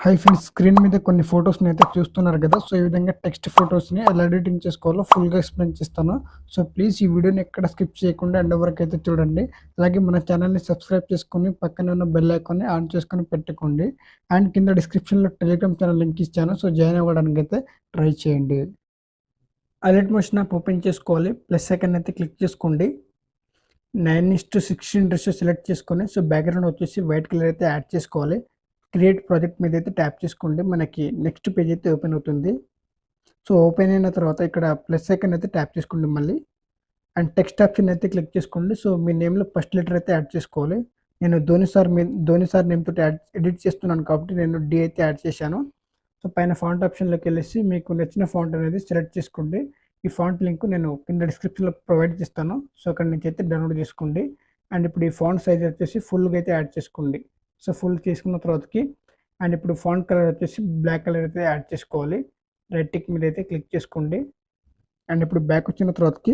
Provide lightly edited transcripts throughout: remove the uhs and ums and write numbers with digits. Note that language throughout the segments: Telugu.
హై ఫ్రెండ్స్, స్క్రీన్ మీద కొన్ని ఫొటోస్ని అయితే చూస్తున్నారు కదా. సో ఈ విధంగా టెక్స్ట్ ఫొటోస్ని ఎలా ఎడిటింగ్ చేసుకోవాలో ఫుల్గా ఎక్స్ప్లెయిన్ చేస్తాను. సో ప్లీజ్ ఈ వీడియోని ఎక్కడ స్కిప్ చేయకుండా ఎండ్ వరకు అయితే చూడండి. అలాగే మన ఛానల్ని సబ్స్క్రైబ్ చేసుకొని పక్కన ఉన్న బెల్ ఐకాన్ని ఆన్ చేసుకొని పెట్టుకోండి. అండ్ కింద డిస్క్రిప్షన్లో టెలిగ్రామ్ ఛానల్ లింక్ ఇచ్చాను. సో జాయిన్ అవ్వడానికి అయితే ట్రై చేయండి. అలర్ట్ మోషన్ యాప్ ఓపెన్ చేసుకోవాలి. ప్లస్ ఐకాన్ అయితే క్లిక్ చేసుకోండి. 9:16 రేషియో సెలెక్ట్ చేసుకొని సో బ్యాక్గ్రౌండ్ వచ్చేసి వైట్ కలర్ అయితే యాడ్ చేసుకోవాలి. క్రియేట్ ప్రాజెక్ట్ మీద అయితే ట్యాప్ చేసుకోండి. మనకి నెక్స్ట్ పేజ్ అయితే ఓపెన్ అవుతుంది. సో ఓపెన్ అయిన తర్వాత ఇక్కడ ప్లస్ ఐకాన్ అయితే ట్యాప్ చేసుకోండి మళ్ళీ. అండ్ టెక్స్ట్ ఆప్షన్ అయితే క్లిక్ చేసుకోండి. సో మీ నేమ్లో ఫస్ట్ లెటర్ అయితే యాడ్ చేసుకోవాలి. నేను ధోని సార్ నేమ్ తోటి ఎడిట్ చేస్తున్నాను కాబట్టి నేను డి అయితే యాడ్ చేశాను. సో పైన ఫాంట్ ఆప్షన్లోకి వెళ్ళేసి మీకు నచ్చిన ఫాంట్ అనేది సెలెక్ట్ చేసుకోండి. ఈ ఫాంట్ లింక్ నేను కింద డిస్క్రిప్షన్లో ప్రొవైడ్ చేస్తాను. సో అక్కడ నుంచి అయితే డౌన్లోడ్ చేసుకోండి. అండ్ ఇప్పుడు ఈ ఫాంట్ సైజ్ వచ్చేసి ఫుల్గా అయితే యాడ్ చేసుకోండి. సో ఫుల్ చేసుకున్న తర్వాతకి అండ్ ఇప్పుడు ఫాంట్ కలర్ వచ్చేసి బ్లాక్ కలర్ అయితే యాడ్ చేసుకోవాలి. రైట్ టిక్ మీద అయితే క్లిక్ చేసుకోండి. అండ్ ఇప్పుడు బ్యాక్ వచ్చిన తర్వాతకి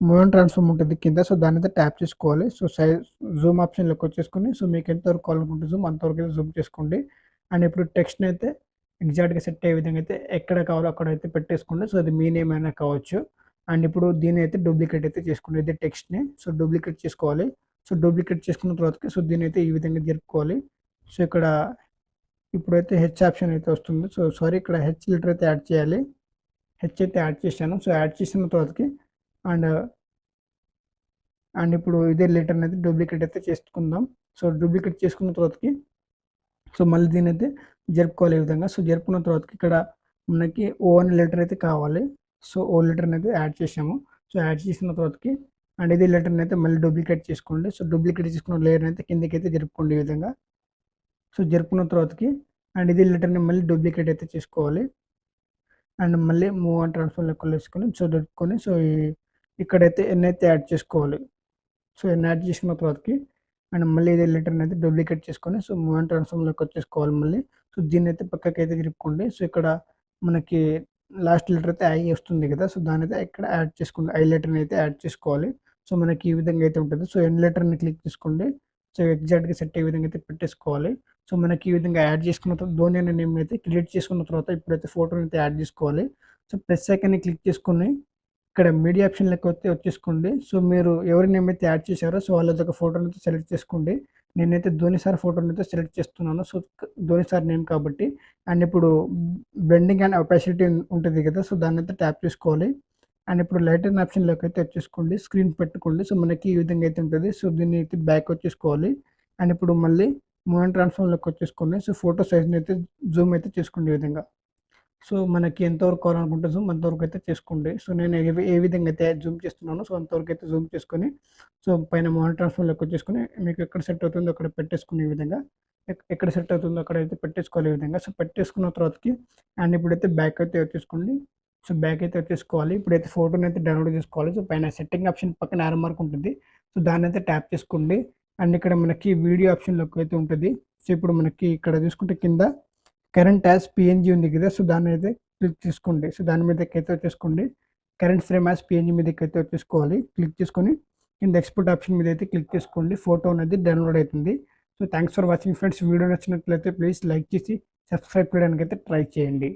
మూవ్ అండ్ ట్రాన్స్ఫార్మ్ ఉంటుంది కింద. సో దాని అయితే ట్యాప్ చేసుకోవాలి. సో సైజ్ జూమ్ ఆప్షన్లోకి వచ్చేసుకొని సో మీకు ఎంతవరకు కావాలనుకుంటే జూమ్ అంతవరకు అయితే జూమ్ చేసుకోండి. అండ్ ఇప్పుడు టెక్స్ట్ని అయితే ఎగ్జాక్ట్గా సెట్ అయ్యే విధంగా అయితే ఎక్కడ కావాలో అక్కడ అయితే పెట్టేసుకోండి. సో అది మీ నేమ్ అయినా కావచ్చు. అండ్ ఇప్పుడు దీన్ని అయితే డూప్లికేట్ అయితే చేసుకోండి. ఇదే టెక్స్ట్ని సో డూప్లికేట్ చేసుకోవాలి. సో డూప్లికేట్ చేసుకున్న తర్వాతకి సో దీన్ని అయితే ఈ విధంగా జరుపుకోవాలి. సో ఇక్కడ ఇప్పుడైతే హెచ్ ఆప్షన్ అయితే వస్తుంది. సో సారీ, ఇక్కడ హెచ్ లెటర్ అయితే యాడ్ చేయాలి. హెచ్ అయితే యాడ్ చేశాను. సో యాడ్ చేసిన తర్వాతకి అండ్ అండ్ ఇప్పుడు ఇదే లెటర్ని అయితే డూప్లికేట్ అయితే చేసుకుందాం. సో డూప్లికేట్ చేసుకున్న తర్వాతకి సో మళ్ళీ దీని అయితే జరుపుకోవాలి ఈ విధంగా. సో జరుపుకున్న తర్వాతకి ఇక్కడ మనకి ఓ అనే లెటర్ అయితే కావాలి. సో ఓ లెటర్ని అయితే యాడ్ చేసాము. సో యాడ్ చేసిన తర్వాతకి అండ్ ఇదే లెటర్ని అయితే మళ్ళీ డూప్లికేట్ చేసుకోండి. సో డూప్లికేట్ చేసుకున్న లేయర్ని అయితే కిందకి అయితే జరుపుకోండి ఈ విధంగా. సో జరుపుకున్న తర్వాతకి అండ్ ఇదే లెటర్ని మళ్ళీ డూప్లికేట్ అయితే చేసుకోవాలి. అండ్ మళ్ళీ మూవ్ అండ్ ట్రాన్స్ఫర్ లెక్కలు వేసుకొని సో జరుపుకొని సో ఇక్కడైతే ఎన్ అయితే యాడ్ చేసుకోవాలి. సో ఎన్ యాడ్ చేసుకున్న తర్వాతకి అండ్ మళ్ళీ ఇదే లెటర్ని అయితే డూప్లికేట్ చేసుకొని సో మూవ్ అండ్ ట్రాన్స్ఫార్మ్లోకి వచ్చేసుకోవాలి మళ్ళీ. సో దీన్ని అయితే పక్కకి అయితే తిరుపుకోండి. సో ఇక్కడ మనకి లాస్ట్ లెటర్ అయితే ఐ వస్తుంది కదా. సో దాని అయితే ఇక్కడ యాడ్ చేసుకోండి. ఐ లెటర్ని అయితే యాడ్ చేసుకోవాలి. సో మనకి ఈ విధంగా అయితే ఉంటుంది. సో ఎన్ లెటర్ని క్లిక్ చేసుకోండి. సో ఎగ్జాక్ట్గా సెట్ అయ్యే విధంగా అయితే పెట్టేసుకోవాలి. సో మనకి ఈ విధంగా యాడ్ చేసుకున్న తర్వాత ధోని అనే నేమ్ అయితే క్రియేట్ చేసుకున్న తర్వాత ఇప్పుడైతే ఫోటోని అయితే యాడ్ చేసుకోవాలి. సో ప్లస్ ఐకాన్ని క్లిక్ చేసుకొని ఇక్కడ మీడియా ఆప్షన్ లెక్క అయితే వచ్చేసుకోండి. సో మీరు ఎవరి నేమ్ అయితే యాడ్ చేశారో సో వాళ్ళది ఒక ఫోటోని అయితే సెలెక్ట్ చేసుకోండి. నేనైతే ధోని సార్ ఫోటోని అయితే సెలెక్ట్ చేస్తున్నాను. సో ధోని సార్ నేమ్ కాబట్టి. అండ్ ఇప్పుడు బ్లెండింగ్ అండ్ ఒపాసిటీ ఉంటుంది కదా. సో దాన్ని అయితే ట్యాప్ చేసుకోవాలి. అండ్ ఇప్పుడు లైటర్ ఆప్షన్లోకి అయితే వచ్చేసుకోండి. స్క్రీన్ పెట్టుకోండి. సో మనకి ఈ విధంగా అయితే ఉంటుంది. సో దీన్ని అయితే బ్యాక్ వచ్చేసుకోవాలి. అండ్ ఇప్పుడు మళ్ళీ మూవ్ అండ్ ట్రాన్స్ఫార్మ్లోకి వచ్చేసుకోండి. సో ఫోటో సైజ్ని అయితే జూమ్ అయితే చేసుకోండి ఈ విధంగా. సో మనకి ఎంతవరకు కావాలనుకుంటే జూమ్ అంతవరకు అయితే చేసుకోండి. సో నేను ఏ విధంగా అయితే జూమ్ చేస్తున్నానో సో అంతవరకు అయితే జూమ్ చేసుకొని సో పైన మూవ్ అండ్ ట్రాన్స్ఫార్మ్లోకి వచ్చేసుకొని మీకు ఎక్కడ సెట్ అవుతుందో అక్కడ పెట్టేసుకుని ఈ విధంగా ఎక్కడ సెట్ అవుతుందో అక్కడ అయితే పెట్టేసుకోవాలి ఈ విధంగా. సో పెట్టేసుకున్న తర్వాతకి అండ్ ఇప్పుడైతే బ్యాక్ అయితే వచ్చేసుకోండి. సో బ్యాక్ అయితే వచ్చేసుకోవాలి. ఇప్పుడైతే ఫోటోని అయితే డౌన్లోడ్ చేసుకోవాలి. సో పైన సెట్టింగ్ ఆప్షన్ పక్కన యారో మార్క్ ఉంటుంది. సో దాన్ని అయితే ట్యాప్ చేసుకోండి. అండ్ ఇక్కడ మనకి వీడియో ఆప్షన్లోకి అయితే ఉంటుంది. సో ఇప్పుడు మనకి ఇక్కడ చూసుకుంటే కింద కరెంట్ యాజ్ పిఎన్జీ ఉంది కదా. సో దాన్ని అయితే క్లిక్ చేసుకోండి. సో దాని మీదకి అయితే వచ్చేసుకోండి. కరెంట్ ఫ్రేమ్ యాజ్ పిఎన్జీ మీదకి అయితే వచ్చేసుకోవాలి. క్లిక్ చేసుకొని కింద ఎక్స్పోర్ట్ ఆప్షన్ మీద అయితే క్లిక్ చేసుకోండి. ఫోటో అనేది డౌన్లోడ్ అవుతుంది. So thanks for watching friends. Video నచ్చినట్లయితే ప్లీజ్ లైక్ చేసి సబ్స్క్రైబ్ చేయడానికి అయితే ట్రై చేయండి.